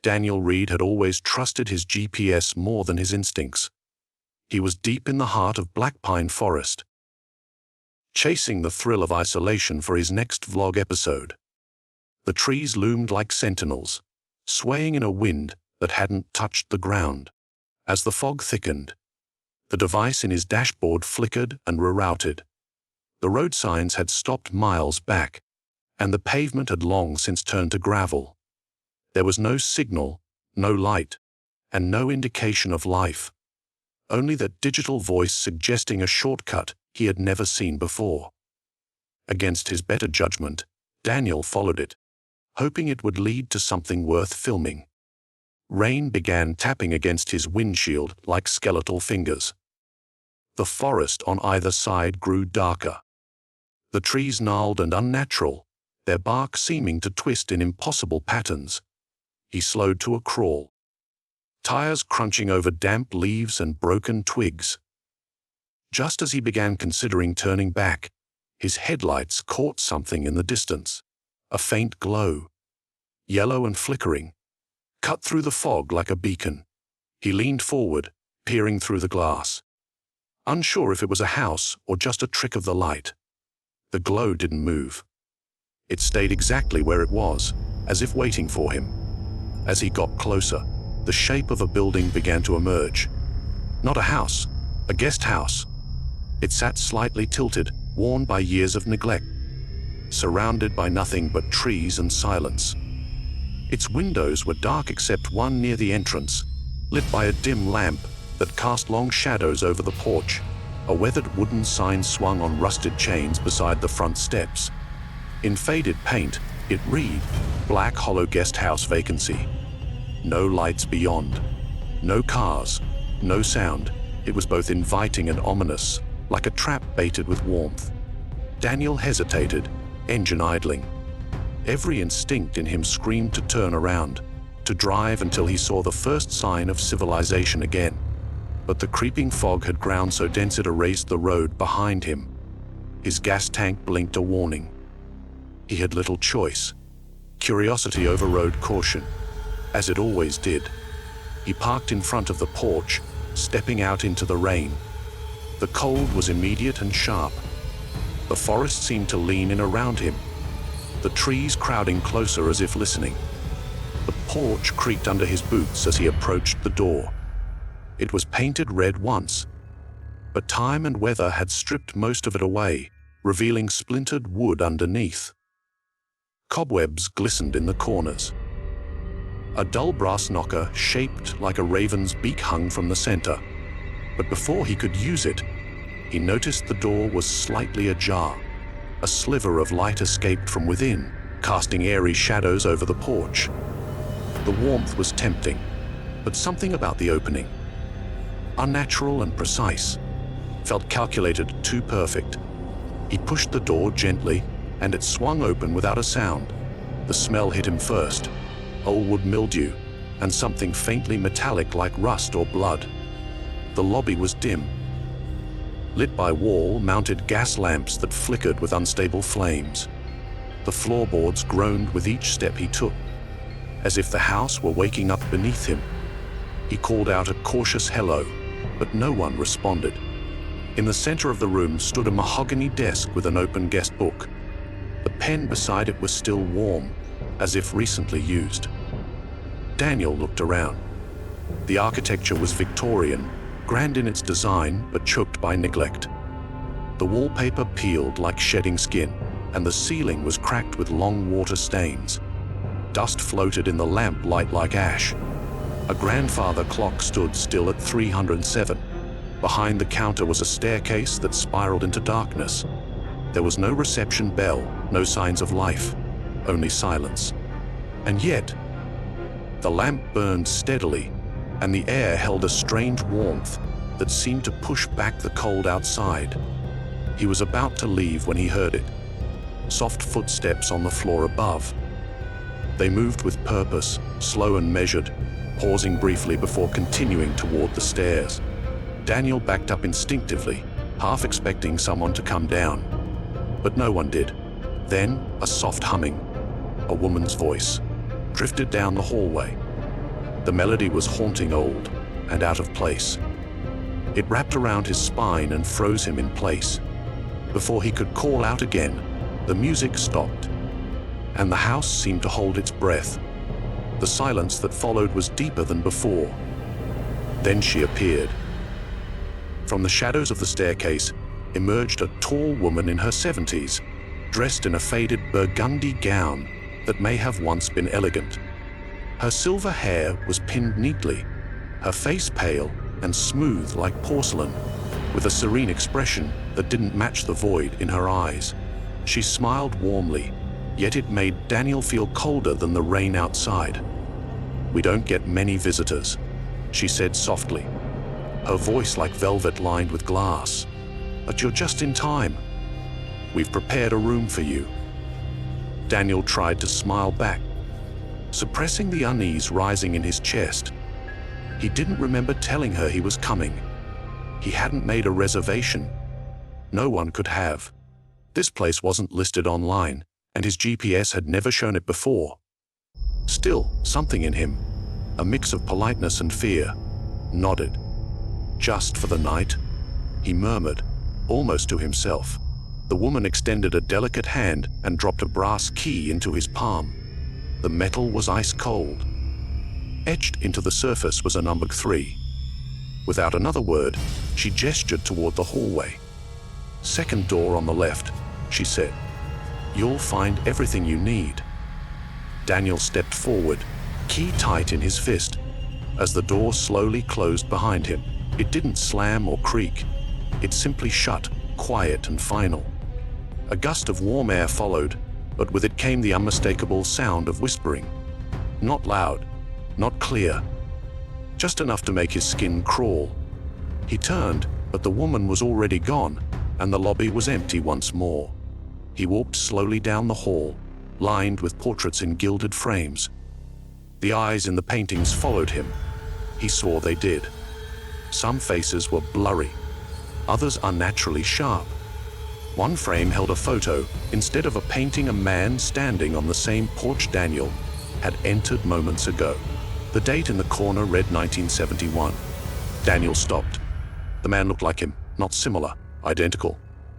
Daniel Reed had always trusted his GPS more than his instincts. He was deep in the heart of Blackpine Forest, chasing the thrill of isolation for his next vlog episode. The trees loomed like sentinels, swaying in a wind that hadn't touched the ground. As the fog thickened, the device in his dashboard flickered and rerouted. The road signs had stopped miles back, and the pavement had long since turned to gravel. There was no signal, no light, and no indication of life. Only that digital voice suggesting a shortcut he had never seen before. Against his better judgment, Daniel followed it, hoping it would lead to something worth filming. Rain began tapping against his windshield like skeletal fingers. The forest on either side grew darker. The trees gnarled and unnatural, their bark seeming to twist in impossible patterns. He slowed to a crawl, tires crunching over damp leaves and broken twigs. Just as he began considering turning back, his headlights caught something in the distance. A faint glow, yellow and flickering, cut through the fog like a beacon. He leaned forward, peering through the glass, unsure if it was a house or just a trick of the light. The glow didn't move. It stayed exactly where it was, as if waiting for him. As he got closer, the shape of a building began to emerge. Not a house, a guest house. It sat slightly tilted, worn by years of neglect, surrounded by nothing but trees and silence. Its windows were dark except one near the entrance, lit by a dim lamp that cast long shadows over the porch. A weathered wooden sign swung on rusted chains beside the front steps. In faded paint, it read, "Black Hollow Guest House Vacancy." No lights beyond. No cars. No sound. It was both inviting and ominous, like a trap baited with warmth. Daniel hesitated, engine idling. Every instinct in him screamed to turn around, to drive until he saw the first sign of civilization again. But the creeping fog had ground so dense it erased the road behind him. His gas tank blinked a warning. He had little choice. Curiosity overrode caution, as it always did. He parked in front of the porch, stepping out into the rain. The cold was immediate and sharp. The forest seemed to lean in around him, the trees crowding closer as if listening. The porch creaked under his boots as he approached the door. It was painted red once, but time and weather had stripped most of it away, revealing splintered wood underneath. Cobwebs glistened in the corners. A dull brass knocker shaped like a raven's beak hung from the center. But before he could use it, he noticed the door was slightly ajar. A sliver of light escaped from within, casting airy shadows over the porch. The warmth was tempting, but something about the opening, unnatural and precise, felt calculated, too perfect. He pushed the door gently, and it swung open without a sound. The smell hit him first, old wood mildew, and something faintly metallic like rust or blood. The lobby was dim, lit by wall-mounted gas lamps that flickered with unstable flames. The floorboards groaned with each step he took, as if the house were waking up beneath him. He called out a cautious hello, but no one responded. In the center of the room stood a mahogany desk with an open guest book. The pen beside it was still warm, as if recently used. Daniel looked around. The architecture was Victorian, grand in its design but choked by neglect. The wallpaper peeled like shedding skin, and the ceiling was cracked with long water stains. Dust floated in the lamp light like ash. A grandfather clock stood still at 307. Behind the counter was a staircase that spiraled into darkness. There was no reception bell, no signs of life, only silence. And yet, the lamp burned steadily, and the air held a strange warmth that seemed to push back the cold outside. He was about to leave when he heard it. Soft footsteps on the floor above. They moved with purpose, slow and measured, pausing briefly before continuing toward the stairs. Daniel backed up instinctively, half expecting someone to come down. But no one did. Then, a soft humming, a woman's voice, drifted down the hallway. The melody was haunting, old and out of place. It wrapped around his spine and froze him in place. Before he could call out again, the music stopped, and the house seemed to hold its breath. The silence that followed was deeper than before. Then she appeared. From the shadows of the staircase emerged a tall woman in her 70s, dressed in a faded burgundy gown that may have once been elegant. Her silver hair was pinned neatly, her face pale and smooth like porcelain, with a serene expression that didn't match the void in her eyes. She smiled warmly, yet it made Daniel feel colder than the rain outside. "We don't get many visitors," she said softly, her voice like velvet lined with glass. "But you're just in time. We've prepared a room for you." Daniel tried to smile back, suppressing the unease rising in his chest. He didn't remember telling her he was coming. He hadn't made a reservation. No one could have. This place wasn't listed online, and his GPS had never shown it before. Still, something in him, a mix of politeness and fear, nodded. "Just for the night," he murmured, almost to himself. The woman extended a delicate hand and dropped a brass key into his palm. The metal was ice cold. Etched into the surface was a number 3. Without another word, she gestured toward the hallway. "Second door on the left," she said. "You'll find everything you need." Daniel stepped forward, key tight in his fist. As the door slowly closed behind him, it didn't slam or creak. It simply shut, quiet and final. A gust of warm air followed, but with it came the unmistakable sound of whispering. Not loud, not clear, just enough to make his skin crawl. He turned, but the woman was already gone, and the lobby was empty once more. He walked slowly down the hall, lined with portraits in gilded frames. The eyes in the paintings followed him. He saw they did. Some faces were blurry, others unnaturally sharp. One frame held a photo. Instead of a painting, a man standing on the same porch Daniel had entered moments ago. The date in the corner read 1971. Daniel stopped. The man looked like him, not similar, identical.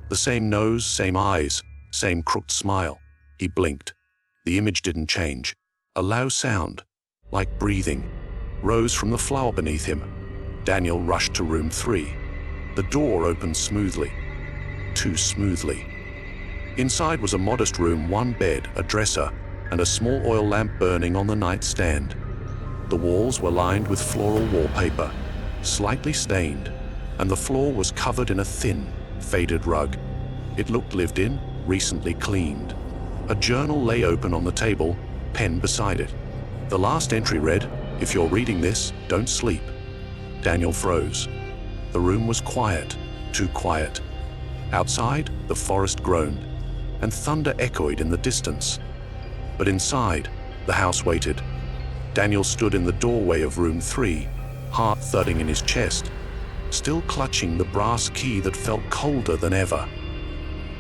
The same nose, same eyes, same crooked smile. He blinked. The image didn't change. A low sound, like breathing, rose from the floor beneath him. Daniel rushed to room 3. The door opened smoothly. Too smoothly. Inside was a modest room, one bed, a dresser, and a small oil lamp burning on the nightstand. The walls were lined with floral wallpaper, slightly stained, and the floor was covered in a thin, faded rug. It looked lived in, recently cleaned. A journal lay open on the table, pen beside it. The last entry read, "If you're reading this, don't sleep." Daniel froze. The room was quiet, too quiet. Outside, the forest groaned, and thunder echoed in the distance. But inside, the house waited. Daniel stood in the doorway of room 3, heart thudding in his chest, still clutching the brass key that felt colder than ever.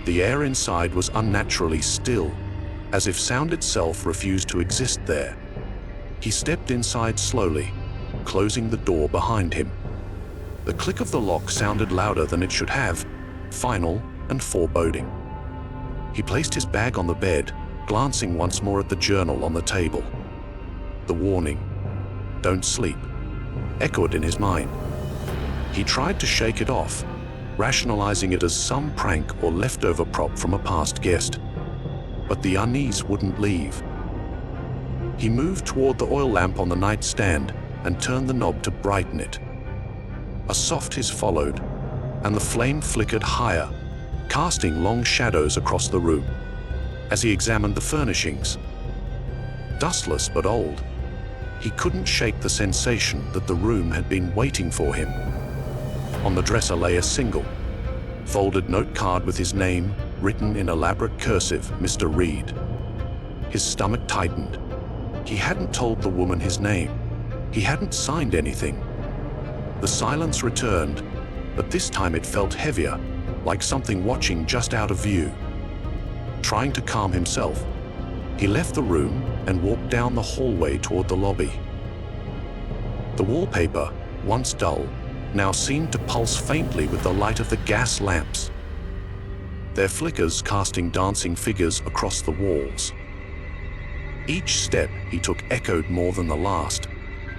The air inside was unnaturally still, as if sound itself refused to exist there. He stepped inside slowly, closing the door behind him. The click of the lock sounded louder than it should have, final and foreboding. He placed his bag on the bed, glancing once more at the journal on the table. The warning, "Don't sleep," echoed in his mind. He tried to shake it off, rationalizing it as some prank or leftover prop from a past guest. But the unease wouldn't leave. He moved toward the oil lamp on the nightstand and turned the knob to brighten it. A soft hiss followed, and the flame flickered higher, casting long shadows across the room. As he examined the furnishings, dustless but old, he couldn't shake the sensation that the room had been waiting for him. On the dresser lay a single, folded note card with his name, written in elaborate cursive, "Mr. Reed." His stomach tightened. He hadn't told the woman his name. He hadn't signed anything. The silence returned, but this time it felt heavier, like something watching just out of view. Trying to calm himself, he left the room and walked down the hallway toward the lobby. The wallpaper, once dull, now seemed to pulse faintly with the light of the gas lamps, their flickers casting dancing figures across the walls. Each step he took echoed more than the last,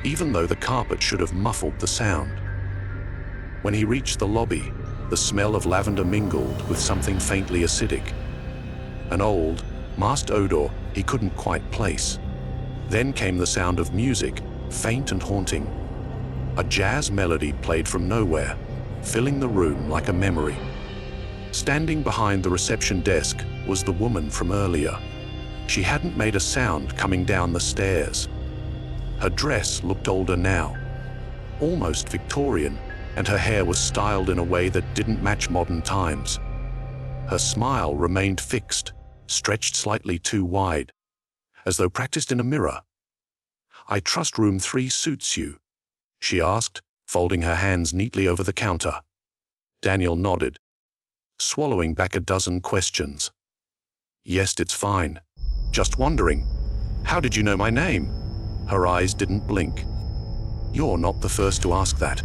even though the carpet should have muffled the sound. When he reached the lobby, the smell of lavender mingled with something faintly acidic, an old, masked odor he couldn't quite place. Then came the sound of music, faint and haunting. A jazz melody played from nowhere, filling the room like a memory. Standing behind the reception desk was the woman from earlier. She hadn't made a sound coming down the stairs. Her dress looked older now, almost Victorian, and her hair was styled in a way that didn't match modern times. Her smile remained fixed, stretched slightly too wide, as though practiced in a mirror. "I trust room 3 suits you?" she asked, folding her hands neatly over the counter. Daniel nodded, swallowing back a dozen questions. "Yes, it's fine. Just wondering, how did you know my name?" Her eyes didn't blink. "You're not the first to ask that,"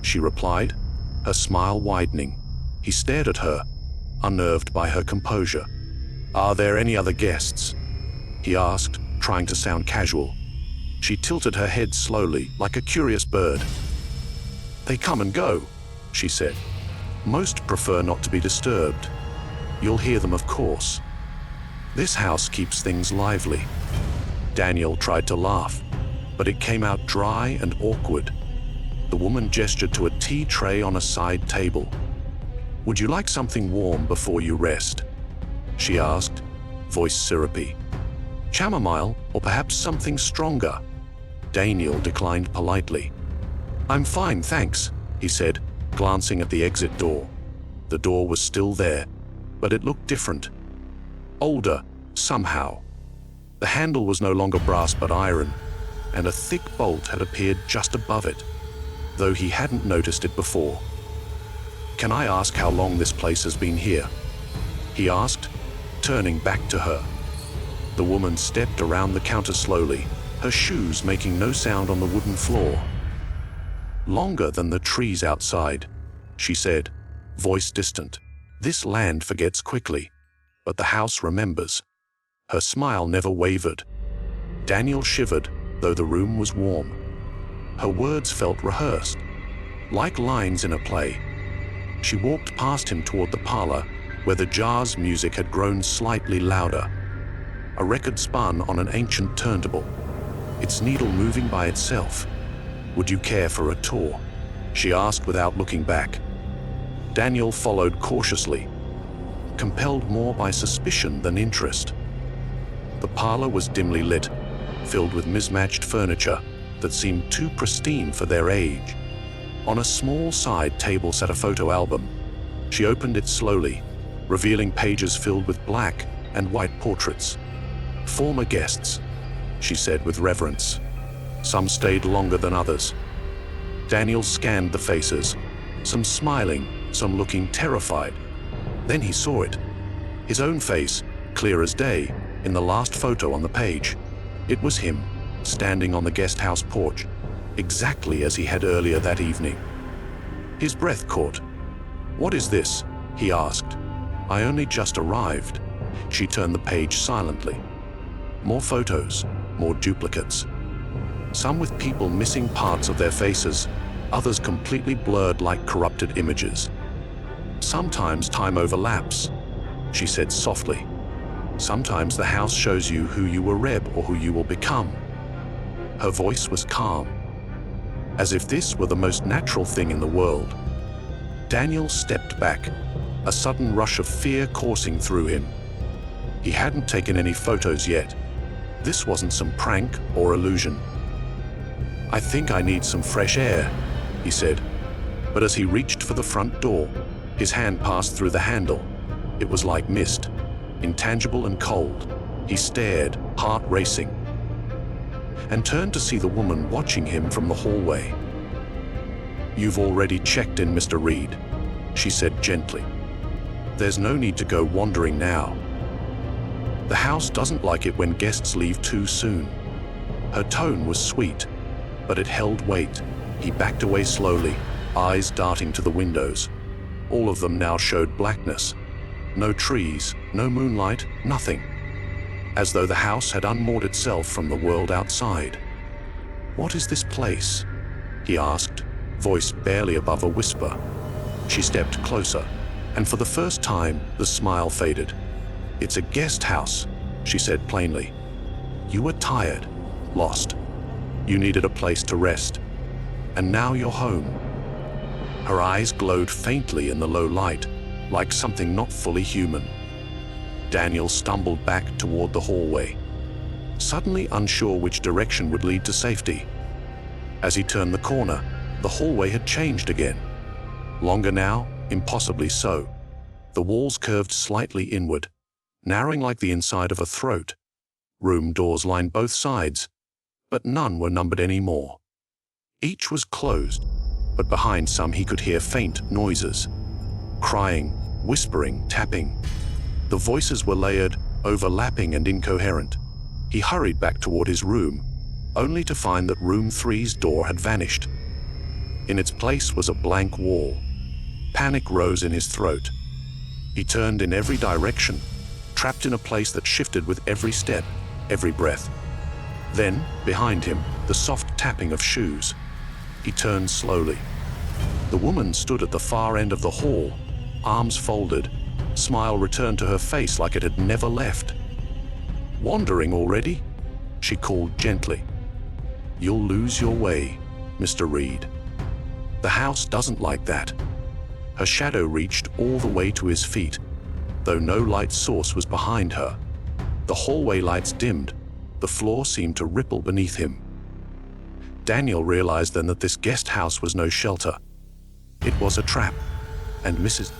she replied, her smile widening. He stared at her, unnerved by her composure. "Are there any other guests?" he asked, trying to sound casual. She tilted her head slowly, like a curious bird. "They come and go," she said. "Most prefer not to be disturbed. You'll hear them, of course. This house keeps things lively." Daniel tried to laugh, but it came out dry and awkward. The woman gestured to a tea tray on a side table. "Would you like something warm before you rest?" she asked, voice syrupy. "Chamomile, or perhaps something stronger?" Daniel declined politely. "I'm fine, thanks," he said, glancing at the exit door. The door was still there, but it looked different. Older, somehow. The handle was no longer brass but iron, and a thick bolt had appeared just above it, though he hadn't noticed it before. "Can I ask how long this place has been here?" he asked, turning back to her. The woman stepped around the counter slowly, her shoes making no sound on the wooden floor. "Longer than the trees outside," she said, voice distant. "This land forgets quickly, but the house remembers." Her smile never wavered. Daniel shivered, though the room was warm. Her words felt rehearsed, like lines in a play. She walked past him toward the parlor, where the jazz music had grown slightly louder. A record spun on an ancient turntable, its needle moving by itself. "Would you care for a tour?" she asked without looking back. Daniel followed cautiously, compelled more by suspicion than interest. The parlor was dimly lit, filled with mismatched furniture that seemed too pristine for their age. On a small side table sat a photo album. She opened it slowly, revealing pages filled with black and white portraits. "Former guests," she said with reverence. "Some stayed longer than others." Daniel scanned the faces, some smiling, some looking terrified. Then he saw it. His own face, clear as day, in the last photo on the page. It was him, standing on the guest house porch, exactly as he had earlier that evening. His breath caught. "What is this?" he asked. "I only just arrived." She turned the page silently. More photos, more duplicates. Some with people missing parts of their faces, others completely blurred like corrupted images. "Sometimes time overlaps," she said softly. "Sometimes the house shows you who you were or who you will become." Her voice was calm, as if this were the most natural thing in the world. Daniel stepped back, a sudden rush of fear coursing through him. He hadn't taken any photos yet. This wasn't some prank or illusion. "I think I need some fresh air," he said. But as he reached for the front door, his hand passed through the handle. It was like mist, intangible and cold. He stared, heart racing, and turned to see the woman watching him from the hallway. "You've already checked in, Mr. Reed," she said gently. "There's no need to go wandering now. The house doesn't like it when guests leave too soon." Her tone was sweet, but it held weight. He backed away slowly, eyes darting to the windows. All of them now showed blackness. No trees, no moonlight, nothing. As though the house had unmoored itself from the world outside. "What is this place?" he asked, voice barely above a whisper. She stepped closer, and for the first time, the smile faded. "It's a guest house," she said plainly. "You were tired, lost. You needed a place to rest. And now you're home." Her eyes glowed faintly in the low light, like something not fully human. Daniel stumbled back toward the hallway, suddenly unsure which direction would lead to safety. As he turned the corner, the hallway had changed again. Longer now, impossibly so. The walls curved slightly inward, narrowing like the inside of a throat. Room doors lined both sides, but none were numbered anymore. Each was closed, but behind some he could hear faint noises. Crying, whispering, tapping. The voices were layered, overlapping and incoherent. He hurried back toward his room, only to find that room 3's door had vanished. In its place was a blank wall. Panic rose in his throat. He turned in every direction, trapped in a place that shifted with every step, every breath. Then, behind him, the soft tapping of shoes. He turned slowly. The woman stood at the far end of the hall, arms folded, smile returned to her face like it had never left. "Wandering already?" she called gently. "You'll lose your way, Mr. Reed. The house doesn't like that." Her shadow reached all the way to his feet, though no light source was behind her. The hallway lights dimmed. The floor seemed to ripple beneath him. Daniel realized then that this guest house was no shelter. It was a trap, and Mrs.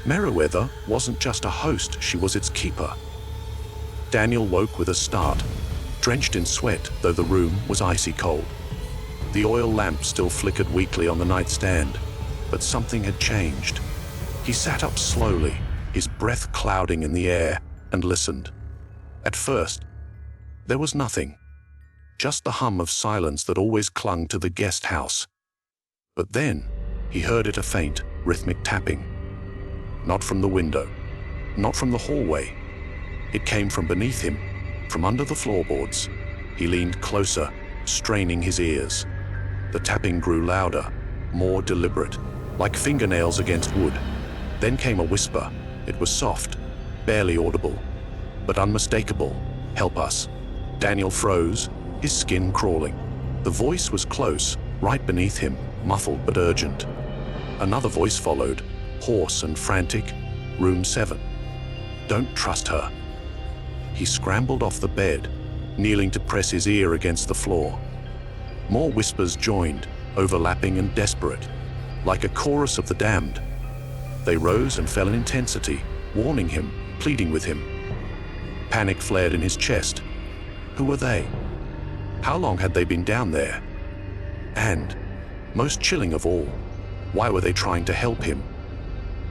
Merriweather wasn't just a host, she was its keeper. Daniel woke with a start, drenched in sweat, though the room was icy cold. The oil lamp still flickered weakly on the nightstand, but something had changed. He sat up slowly, his breath clouding in the air, and listened. At first, there was nothing, just the hum of silence that always clung to the guest house. But then, he heard it, a faint, rhythmic tapping. Not from the window, not from the hallway. It came from beneath him, from under the floorboards. He leaned closer, straining his ears. The tapping grew louder, more deliberate, like fingernails against wood. Then came a whisper. It was soft, barely audible, but unmistakable. "Help us." Daniel froze, his skin crawling. The voice was close, right beneath him, muffled but urgent. Another voice followed, hoarse and frantic. "Room 7. Don't trust her." He scrambled off the bed, kneeling to press his ear against the floor. More whispers joined, overlapping and desperate, like a chorus of the damned. They rose and fell in intensity, warning him, pleading with him. Panic flared in his chest. Who were they? How long had they been down there? And, most chilling of all, why were they trying to help him?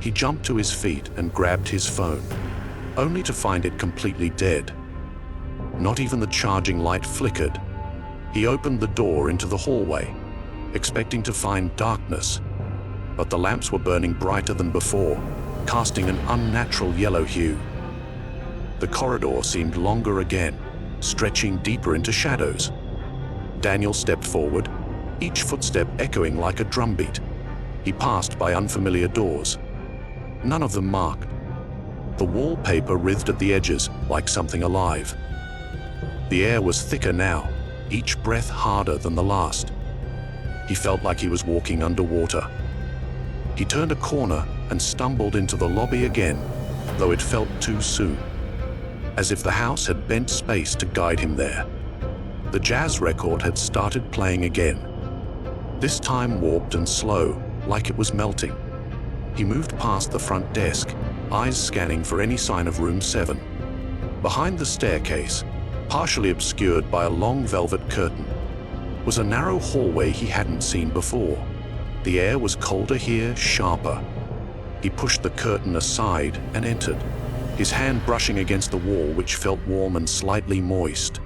He jumped to his feet and grabbed his phone, only to find it completely dead. Not even the charging light flickered. He opened the door into the hallway, expecting to find darkness, but the lamps were burning brighter than before, casting an unnatural yellow hue. The corridor seemed longer again, stretching deeper into shadows. Daniel stepped forward, each footstep echoing like a drumbeat. He passed by unfamiliar doors, none of them marked. The wallpaper writhed at the edges like something alive. The air was thicker now, each breath harder than the last. He felt like he was walking underwater. He turned a corner and stumbled into the lobby again, though it felt too soon, as if the house had bent space to guide him there. The jazz record had started playing again, this time warped and slow, like it was melting. He moved past the front desk, eyes scanning for any sign of room 7. Behind the staircase, partially obscured by a long velvet curtain, was a narrow hallway he hadn't seen before. The air was colder here, sharper. He pushed the curtain aside and entered, his hand brushing against the wall, which felt warm and slightly moist.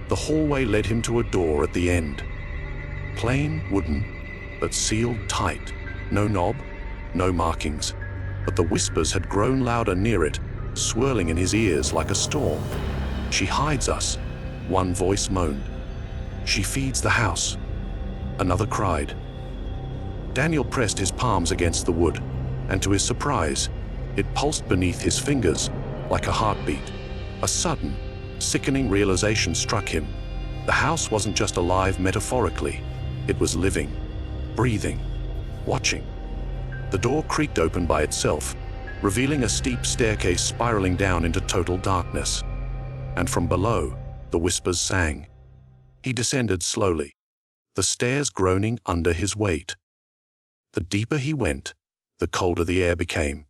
The hallway led him to a door at the end, Plain, wooden, but sealed tight. No knob, no markings. But the whispers had grown louder near it, swirling in his ears like a storm. "She hides us," one voice moaned. "She feeds the house," another cried. Daniel pressed his palms against the wood, and to his surprise, it pulsed beneath his fingers like a heartbeat. A sudden, sickening realization struck him. The house wasn't just alive metaphorically, it was living, breathing, watching. The door creaked open by itself, revealing a steep staircase spiraling down into total darkness. And from below, the whispers sang. He descended slowly, the stairs groaning under his weight. The deeper he went, the colder the air became,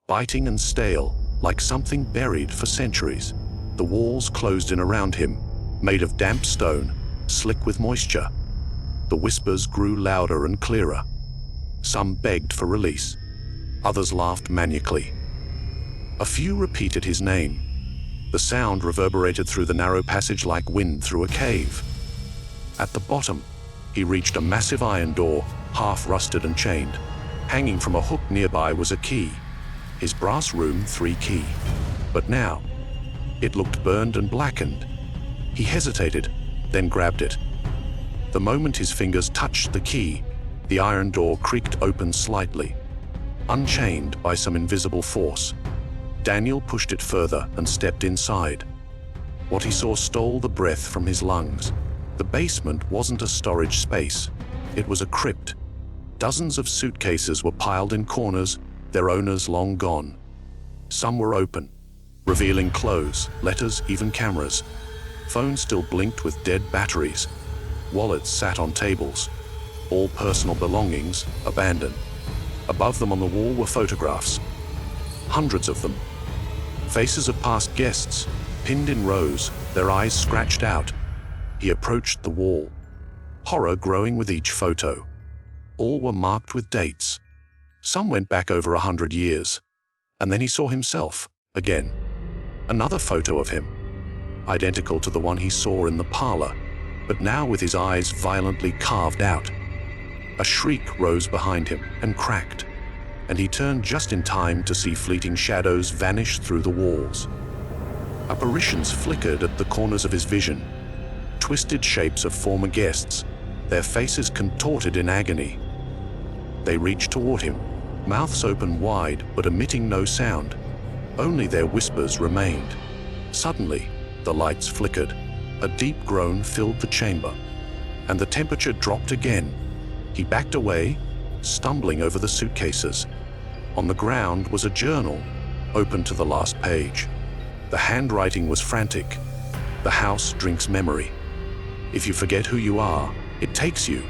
biting and stale, like something buried for centuries. The walls closed in around him, made of damp stone, slick with moisture. The whispers grew louder and clearer. Some begged for release. Others laughed maniacally. A few repeated his name. The sound reverberated through the narrow passage like wind through a cave. At the bottom, he reached a massive iron door, half rusted and chained. Hanging from a hook nearby was a key. His brass room 3 key. But now, it looked burned and blackened. He hesitated, then grabbed it. The moment his fingers touched the key, the iron door creaked open slightly. Unchained by some invisible force, Daniel pushed it further and stepped inside. What he saw stole the breath from his lungs. The basement wasn't a storage space. It was a crypt. Dozens of suitcases were piled in corners, their owners long gone. Some were open, revealing clothes, letters, even cameras. Phones still blinked with dead batteries. Wallets sat on tables. All personal belongings abandoned. Above them on the wall were photographs. Hundreds of them. Faces of past guests, pinned in rows, their eyes scratched out. He approached the wall, horror growing with each photo. All were marked with dates. Some went back over 100 years. And then he saw himself, again. Another photo of him, identical to the one he saw in the parlor, but now with his eyes violently carved out. A shriek rose behind him and cracked, and he turned just in time to see fleeting shadows vanish through the walls. Apparitions flickered at the corners of his vision, twisted shapes of former guests, their faces contorted in agony. They reached toward him, mouths open wide but emitting no sound. Only their whispers remained. Suddenly, the lights flickered. A deep groan filled the chamber, and the temperature dropped again. He backed away, stumbling over the suitcases. On the ground was a journal, open to the last page. The handwriting was frantic. The house drinks memory. If you forget who you are, it takes you.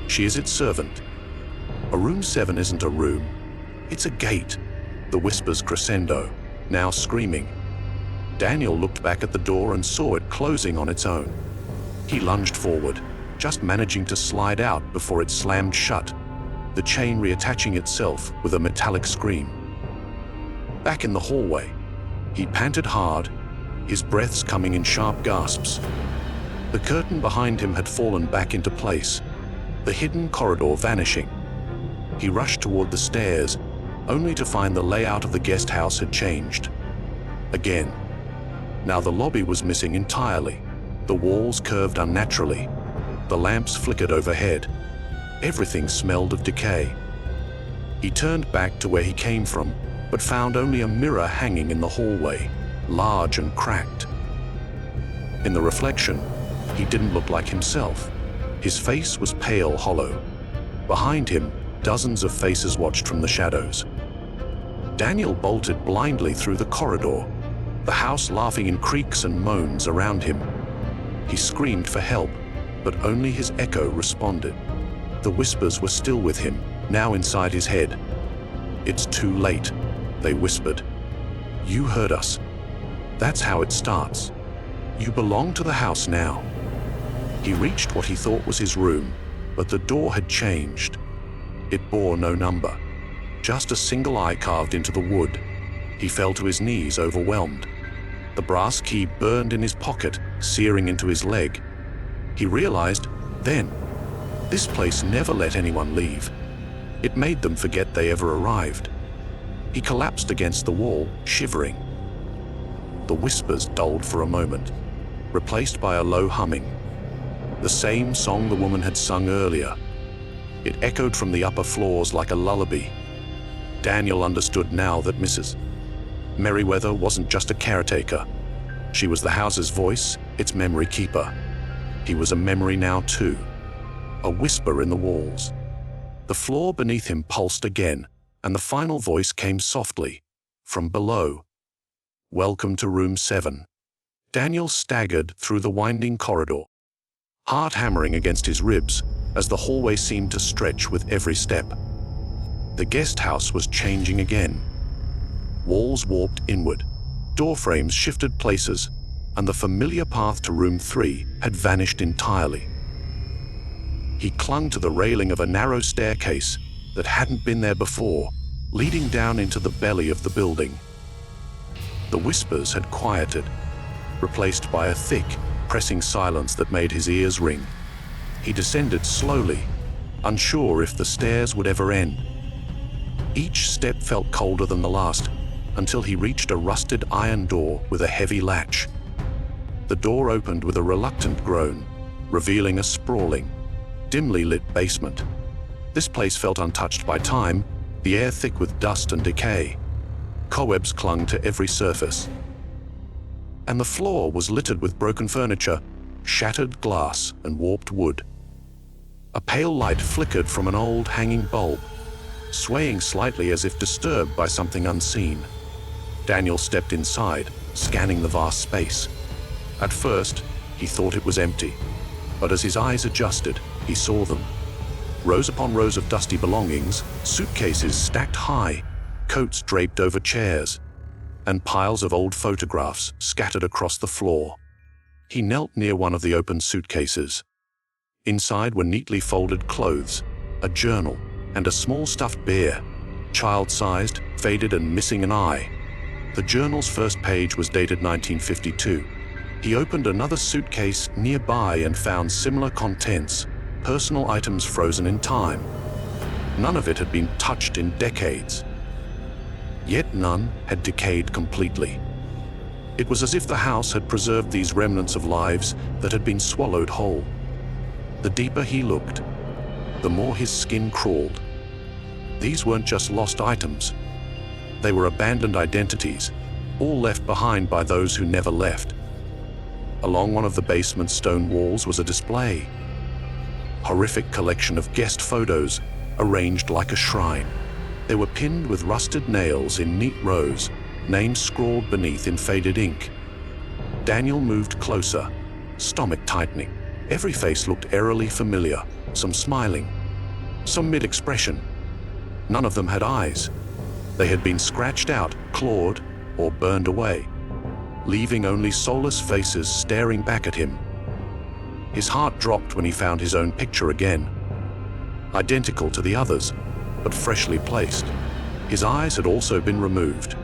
She is its servant. A room 7 isn't a room. It's a gate. The whispers crescendo, now screaming. Daniel looked back at the door and saw it closing on its own. He lunged forward, just managing to slide out before it slammed shut, the chain reattaching itself with a metallic scream. Back in the hallway, he panted hard, his breaths coming in sharp gasps. The curtain behind him had fallen back into place, the hidden corridor vanishing. He rushed toward the stairs, only to find the layout of the guest house had changed. Again. Now the lobby was missing entirely. The walls curved unnaturally. The lamps flickered overhead. Everything smelled of decay. He turned back to where he came from, but found only a mirror hanging in the hallway, large and cracked. In the reflection, he didn't look like himself. His face was pale hollow. Behind him, dozens of faces watched from the shadows. Daniel bolted blindly through the corridor, the house laughing in creaks and moans around him. He screamed for help, but only his echo responded. The whispers were still with him, now inside his head. "It's too late," they whispered. "You heard us. That's how it starts. You belong to the house now." He reached what he thought was his room, but the door had changed. It bore no number, just a single eye carved into the wood. He fell to his knees, overwhelmed. The brass key burned in his pocket, searing into his leg. He realized, then, This place never let anyone leave. It made them forget they ever arrived. He collapsed against the wall, shivering. The whispers dulled for a moment, replaced by a low humming. The same song the woman had sung earlier. It echoed from the upper floors like a lullaby. Daniel understood now that Mrs. Merriweather wasn't just a caretaker. She was the house's voice, its memory keeper. He was a memory now too, a whisper in the walls. The floor beneath him pulsed again, and the final voice came softly, from below. "Welcome to room 7. Daniel staggered through the winding corridor, heart hammering against his ribs as the hallway seemed to stretch with every step. The guest house was changing again. Walls warped inward, door frames shifted places, and the familiar path to room 3 had vanished entirely. He clung to the railing of a narrow staircase that hadn't been there before, leading down into the belly of the building. The whispers had quieted, replaced by a thick, pressing silence that made his ears ring. He descended slowly, unsure if the stairs would ever end. Each step felt colder than the last, until he reached a rusted iron door with a heavy latch. The door opened with a reluctant groan, revealing a sprawling, dimly lit basement. This place felt untouched by time, the air thick with dust and decay. Cobwebs clung to every surface. And the floor was littered with broken furniture, shattered glass, and warped wood. A pale light flickered from an old hanging bulb, swaying slightly as if disturbed by something unseen. Daniel stepped inside, scanning the vast space. At first, he thought it was empty, but as his eyes adjusted, he saw them. Rows upon rows of dusty belongings, suitcases stacked high, coats draped over chairs, and piles of old photographs scattered across the floor. He knelt near one of the open suitcases. Inside were neatly folded clothes, a journal, and a small stuffed bear, child-sized, faded and missing an eye. The journal's first page was dated 1952. He opened another suitcase nearby and found similar contents, personal items frozen in time. None of it had been touched in decades. Yet none had decayed completely. It was as if the house had preserved these remnants of lives that had been swallowed whole. The deeper he looked, the more his skin crawled. These weren't just lost items. They were abandoned identities, all left behind by those who never left. Along one of the basement's stone walls was a display. Horrific collection of guest photos, arranged like a shrine. They were pinned with rusted nails in neat rows, names scrawled beneath in faded ink. Daniel moved closer, stomach tightening. Every face looked eerily familiar, some smiling, some mid-expression. None of them had eyes. They had been scratched out, clawed, or burned away, leaving only soulless faces staring back at him. His heart dropped when he found his own picture again. Identical to the others, but freshly placed. His eyes had also been removed.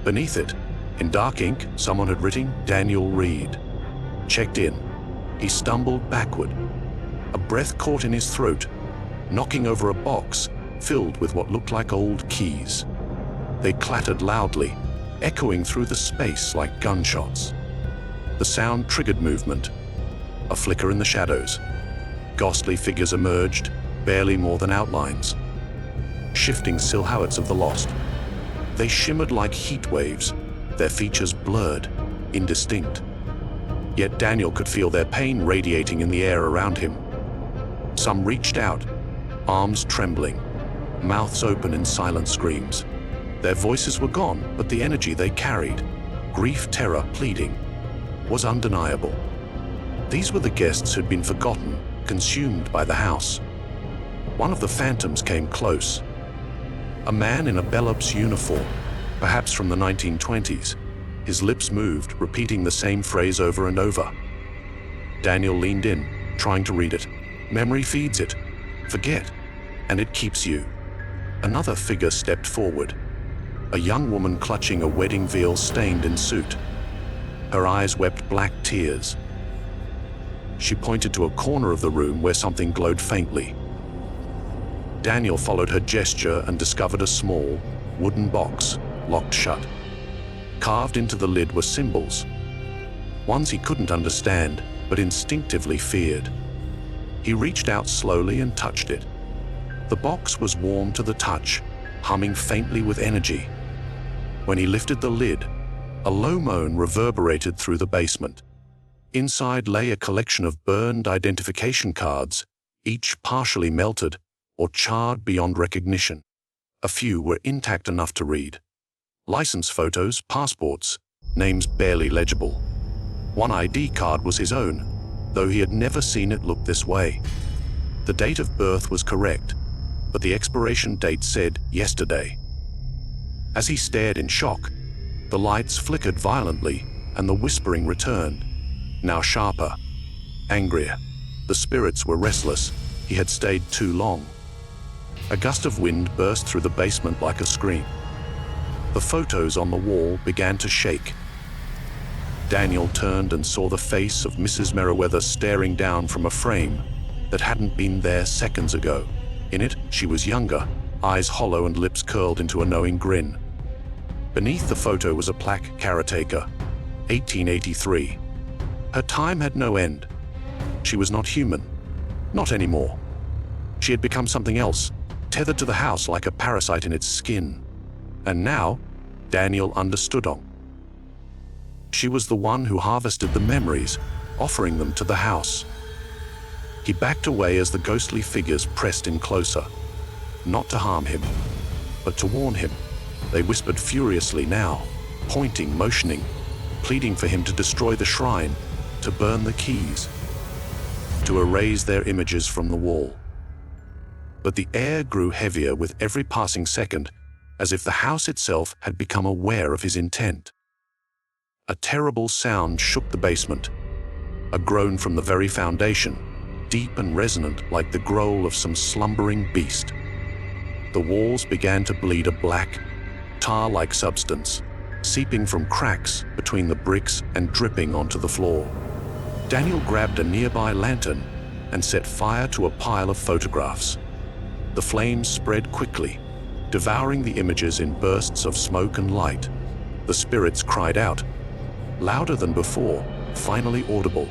Beneath it, in dark ink, someone had written Daniel Reed. Checked in. He stumbled backward. A breath caught in his throat, knocking over a box filled with what looked like old keys. They clattered loudly, echoing through the space like gunshots. The sound triggered movement. A flicker in the shadows. Ghostly figures emerged, barely more than outlines. Shifting silhouettes of the lost. They shimmered like heat waves, their features blurred, indistinct. Yet Daniel could feel their pain radiating in the air around him. Some reached out, arms trembling, mouths open in silent screams. Their voices were gone, but the energy they carried, grief, terror, pleading, was undeniable. These were the guests who'd been forgotten, consumed by the house. One of the phantoms came close. A man in a Bellops uniform, perhaps from the 1920s. His lips moved, repeating the same phrase over and over. Daniel leaned in, trying to read it. Memory feeds it. Forget, and it keeps you. Another figure stepped forward. A young woman clutching a wedding veil stained in suit. Her eyes wept black tears. She pointed to a corner of the room where something glowed faintly. Daniel followed her gesture and discovered a small, wooden box, locked shut. Carved into the lid were symbols, ones he couldn't understand, but instinctively feared. He reached out slowly and touched it. The box was warm to the touch, humming faintly with energy. When he lifted the lid, a low moan reverberated through the basement. Inside lay a collection of burned identification cards, each partially melted or charred beyond recognition. A few were intact enough to read. License photos, passports, names barely legible. One ID card was his own, though he had never seen it look this way. The date of birth was correct, but the expiration date said yesterday. As he stared in shock, the lights flickered violently and the whispering returned, now sharper, angrier. The spirits were restless. He had stayed too long. A gust of wind burst through the basement like a scream. The photos on the wall began to shake. Daniel turned and saw the face of Mrs. Merriweather staring down from a frame that hadn't been there seconds ago. In it, she was younger, eyes hollow and lips curled into a knowing grin. Beneath the photo was a plaque, caretaker, 1883. Her time had no end. She was not human. Not anymore. She had become something else, tethered to the house like a parasite in its skin. And now, Daniel understood her. She was the one who harvested the memories, offering them to the house. He backed away as the ghostly figures pressed in closer. Not to harm him, but to warn him. They whispered furiously now, pointing, motioning, pleading for him to destroy the shrine, to burn the keys, to erase their images from the wall. But the air grew heavier with every passing second, as if the house itself had become aware of his intent. A terrible sound shook the basement, a groan from the very foundation, deep and resonant like the growl of some slumbering beast. The walls began to bleed a black, tar-like substance, seeping from cracks between the bricks and dripping onto the floor. Daniel grabbed a nearby lantern and set fire to a pile of photographs. The flames spread quickly, devouring the images in bursts of smoke and light. The spirits cried out, louder than before, finally audible,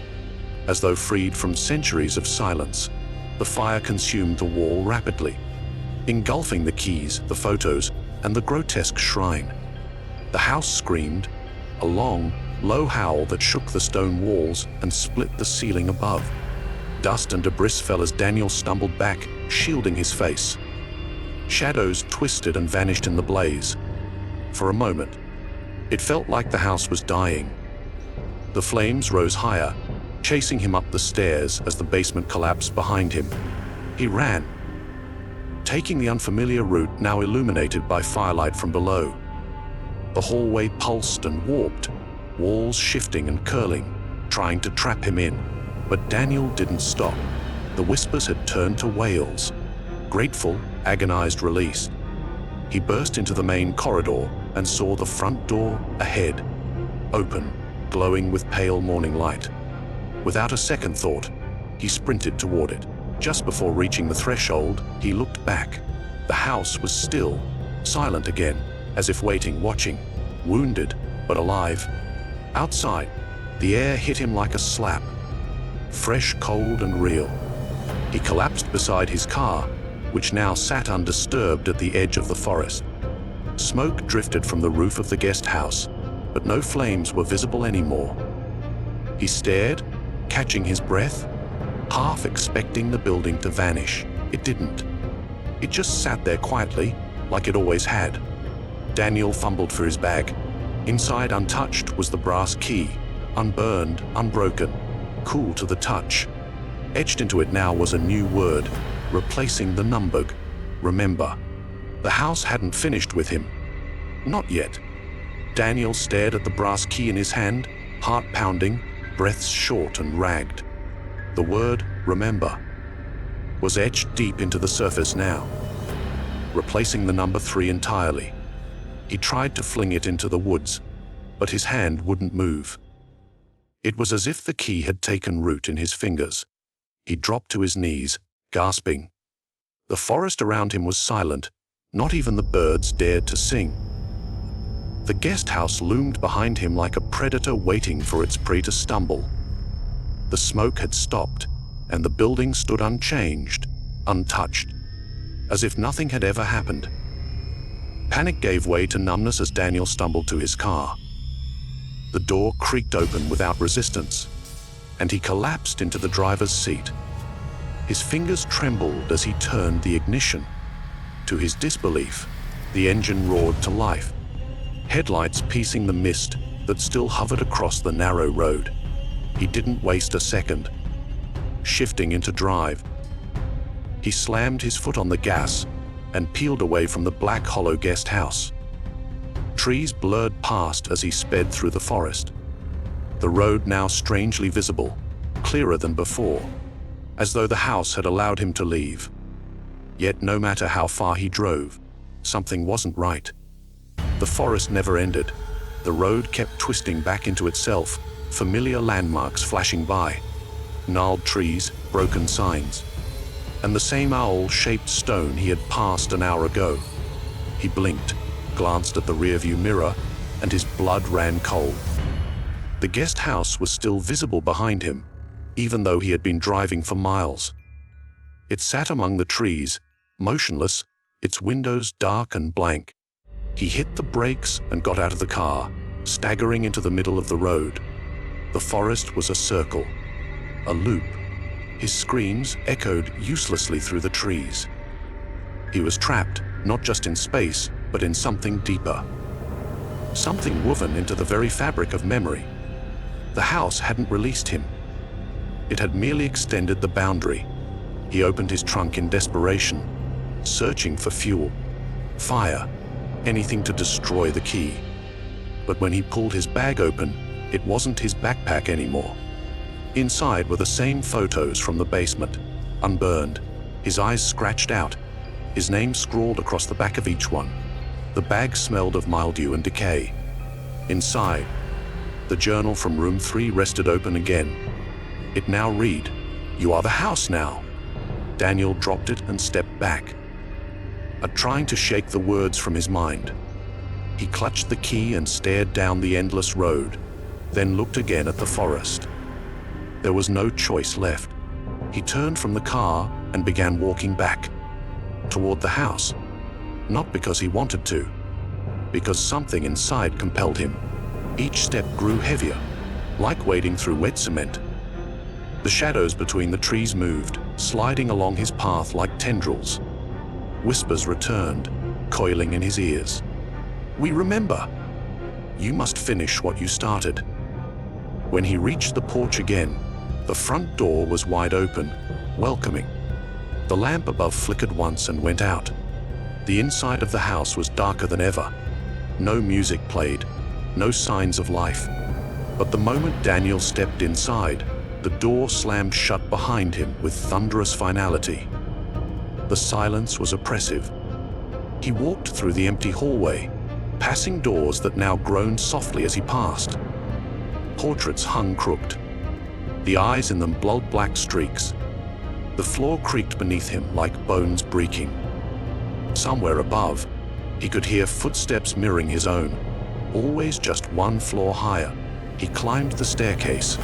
as though freed from centuries of silence. The fire consumed the wall rapidly, engulfing the keys, the photos, and the grotesque shrine. The house screamed, a long, low howl that shook the stone walls and split the ceiling above. Dust and debris fell as Daniel stumbled back, shielding his face. Shadows twisted and vanished in the blaze. For a moment, it felt like the house was dying. The flames rose higher, chasing him up the stairs as the basement collapsed behind him. He ran, taking the unfamiliar route now illuminated by firelight from below. The hallway pulsed and warped, walls shifting and curling, trying to trap him in. But Daniel didn't stop. The whispers had turned to wails, grateful, agonized release. He burst into the main corridor and saw the front door ahead, open, glowing with pale morning light. Without a second thought, he sprinted toward it. Just before reaching the threshold, he looked back. The house was still, silent again, as if waiting, watching, wounded, but alive. Outside, the air hit him like a slap, fresh, cold, and real. He collapsed beside his car, which now sat undisturbed at the edge of the forest. Smoke drifted from the roof of the guest house, but no flames were visible anymore. He stared, catching his breath, half expecting the building to vanish. It didn't. It just sat there quietly, like it always had. Daniel fumbled for his bag. Inside, untouched, was the brass key, unburned, unbroken, cool to the touch. Etched into it now was a new word, replacing the number, remember. The house hadn't finished with him. Not yet. Daniel stared at the brass key in his hand, heart pounding, breaths short and ragged. The word, remember, was etched deep into the surface now, replacing the number 3 entirely. He tried to fling it into the woods, but his hand wouldn't move. It was as if the key had taken root in his fingers. He dropped to his knees, gasping. The forest around him was silent. Not even the birds dared to sing. The guest house loomed behind him like a predator waiting for its prey to stumble. The smoke had stopped, and the building stood unchanged, untouched, as if nothing had ever happened. Panic gave way to numbness as Daniel stumbled to his car. The door creaked open without resistance, and he collapsed into the driver's seat. His fingers trembled as he turned the ignition. To his disbelief, the engine roared to life, headlights piecing the mist that still hovered across the narrow road. He didn't waste a second. Shifting into drive, he slammed his foot on the gas and peeled away from the black hollow guest house. Trees blurred past as he sped through the forest. The road now strangely visible, clearer than before, as though the house had allowed him to leave. Yet no matter how far he drove, something wasn't right. The forest never ended. The road kept twisting back into itself, familiar landmarks flashing by, gnarled trees, broken signs, and the same owl-shaped stone he had passed an hour ago. He blinked, glanced at the rearview mirror, and his blood ran cold. The guest house was still visible behind him, even though he had been driving for miles. It sat among the trees, motionless, its windows dark and blank. He hit the brakes and got out of the car, staggering into the middle of the road. The forest was a circle, a loop. His screams echoed uselessly through the trees. He was trapped, not just in space, but in something deeper. Something woven into the very fabric of memory. The house hadn't released him. It had merely extended the boundary. He opened his trunk in desperation, searching for fuel, fire, anything to destroy the key. But when he pulled his bag open, it wasn't his backpack anymore. Inside were the same photos from the basement, unburned, his eyes scratched out, his name scrawled across the back of each one. The bag smelled of mildew and decay. Inside, the journal from room 3 rested open again. It now read, "You are the house now." Daniel dropped it and stepped back, trying to shake the words from his mind. He clutched the key and stared down the endless road, then looked again at the forest. There was no choice left. He turned from the car and began walking back, toward the house. Not because he wanted to, because something inside compelled him. Each step grew heavier, like wading through wet cement. The shadows between the trees moved, sliding along his path like tendrils. Whispers returned, coiling in his ears. "We remember. You must finish what you started." When he reached the porch again, the front door was wide open, welcoming. The lamp above flickered once and went out. The inside of the house was darker than ever. No music played, no signs of life. But the moment Daniel stepped inside, the door slammed shut behind him with thunderous finality. The silence was oppressive. He walked through the empty hallway, passing doors that now groaned softly as he passed. Portraits hung crooked, the eyes in them blurred black streaks. The floor creaked beneath him like bones breaking. Somewhere above, he could hear footsteps mirroring his own, always just one floor higher. He climbed the staircase.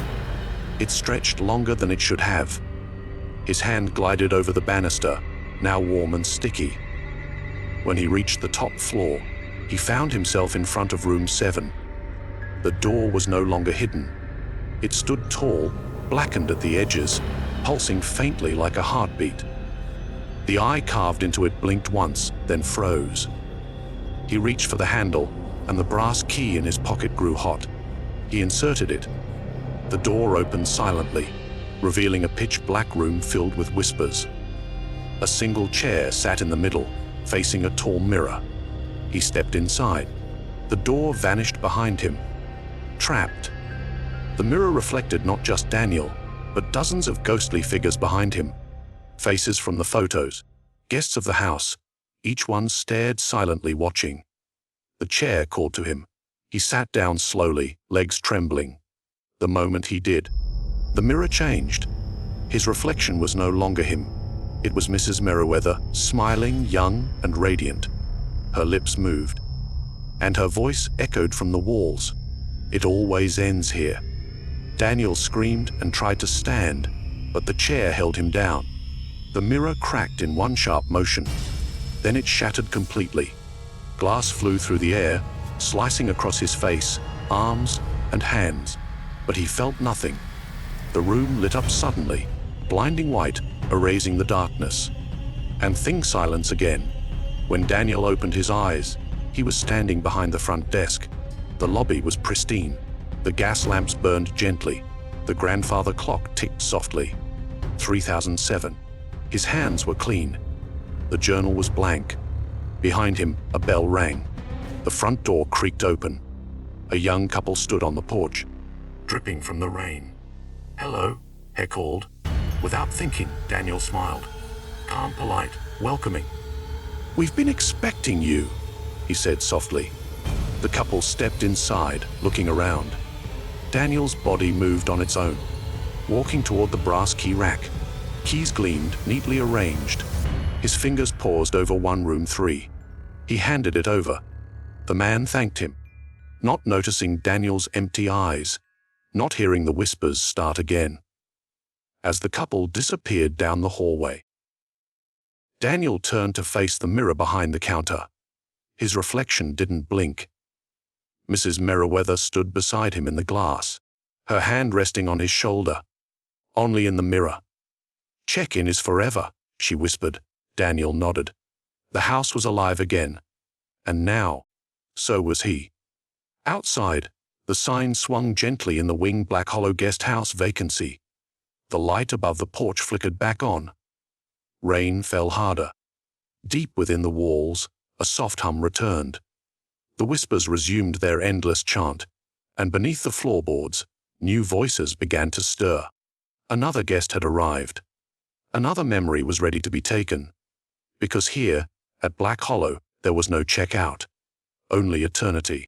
It stretched longer than it should have. His hand glided over the banister, now warm and sticky. When he reached the top floor, he found himself in front of room 7. The door was no longer hidden. It stood tall, blackened at the edges, pulsing faintly like a heartbeat. The eye carved into it blinked once, then froze. He reached for the handle, and the brass key in his pocket grew hot. He inserted it. The door opened silently, revealing a pitch-black room filled with whispers. A single chair sat in the middle, facing a tall mirror. He stepped inside. The door vanished behind him. Trapped. The mirror reflected not just Daniel, but dozens of ghostly figures behind him. Faces from the photos, guests of the house, each one stared silently watching. The chair called to him. He sat down slowly, legs trembling. The moment he did, the mirror changed. His reflection was no longer him. It was Mrs. Merriweather, smiling, young, and radiant. Her lips moved, and her voice echoed from the walls. "It always ends here." Daniel screamed and tried to stand, but the chair held him down. The mirror cracked in one sharp motion. Then it shattered completely. Glass flew through the air, slicing across his face, arms, and hands, but he felt nothing. The room lit up suddenly, blinding white, erasing the darkness. And things silence again. When Daniel opened his eyes, he was standing behind the front desk. The lobby was pristine. The gas lamps burned gently. The grandfather clock ticked softly. 3007. His hands were clean. The journal was blank. Behind him, a bell rang. The front door creaked open. A young couple stood on the porch, dripping from the rain. "Hello," Hare called. Without thinking, Daniel smiled. Calm, polite, welcoming. "We've been expecting you," he said softly. The couple stepped inside, looking around. Daniel's body moved on its own, walking toward the brass key rack. Keys gleamed, neatly arranged. His fingers paused over one room 3. He handed it over. The man thanked him, not noticing Daniel's empty eyes, not hearing the whispers start again. As the couple disappeared down the hallway, Daniel turned to face the mirror behind the counter. His reflection didn't blink. Mrs. Merriweather stood beside him in the glass, her hand resting on his shoulder. "Only in the mirror." "Check-in is forever," she whispered. Daniel nodded. The house was alive again. And now, so was he. Outside, the sign swung gently in the wing Black Hollow Guest House vacancy. The light above the porch flickered back on. Rain fell harder. Deep within the walls, a soft hum returned. The whispers resumed their endless chant, and beneath the floorboards, new voices began to stir. Another guest had arrived. Another memory was ready to be taken. Because here, at Black Hollow, there was no check-out, only eternity.